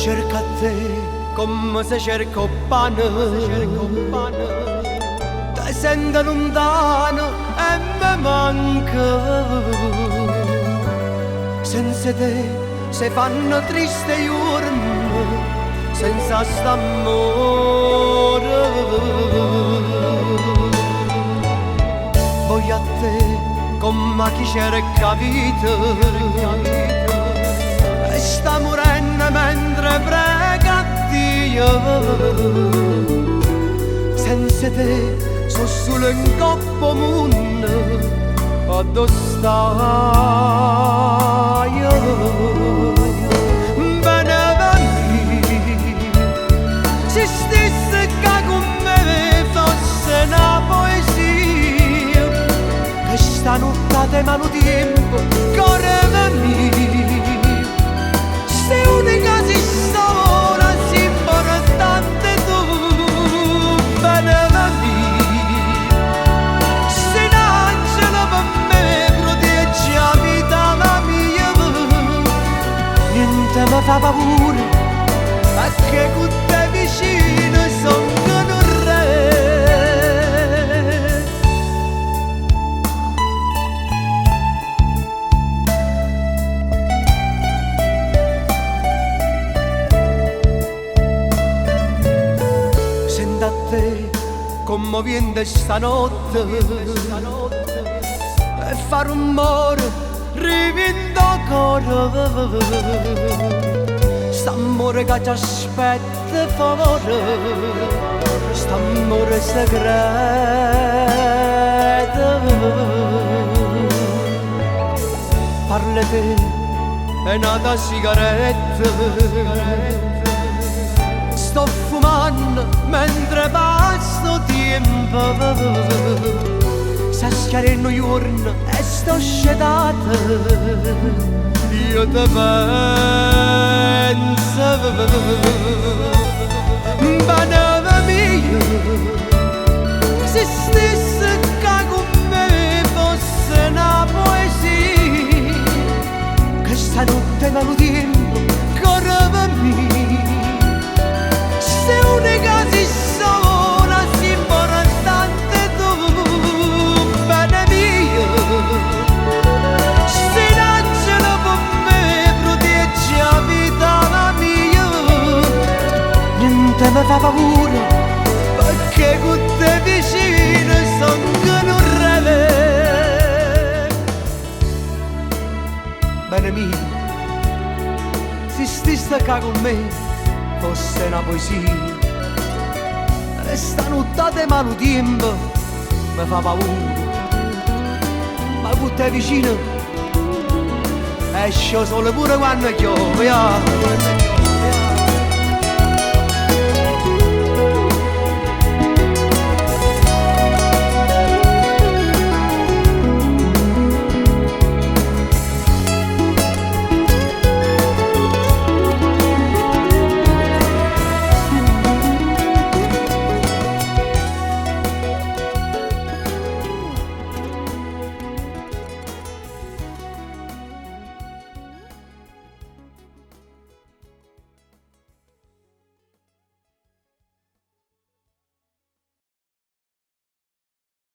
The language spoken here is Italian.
cerca a te come se cerca un pane, ti sento lontano e mi manca. Senza te si fanno tristi giorni, senza st'amore. Voglio a te come chi cerca vita, e sta morendo mentre prega a Dio. Senza te sono solo un coppo mondo, dove stai? Bene se stesse che con me fosse una poesia, che sta notte mano tempo, corre mio, sei unica, si sola, si importante tu, bene sei un angelo per me, proteggi la vita la mia, niente mi fa paura, perché con te vicino sono un re. Sento a te commovente stanotte e fa rumore rivindo cuore. St'amore che ti aspetta favore, st'amore segreto. Parla te e nata sigaretta, sto fumando mentre passo tempo, sta schiarendo i giorni e sto scedata, io te penso, bene mia, se stesse che con me fosse una poesia, che stanotte me lo tempo corre mia, sei unica, si sola, si importante tu, bene mia, sei un angelo per me, proteggi la vita la mia, niente mi fa paura, perché con te vicino sono un re. Bene mia, se stesse qua con me fosse una poesia, e stanotte mano tempo mi fa paura, ma con te vicino esce solo pure quando chiove.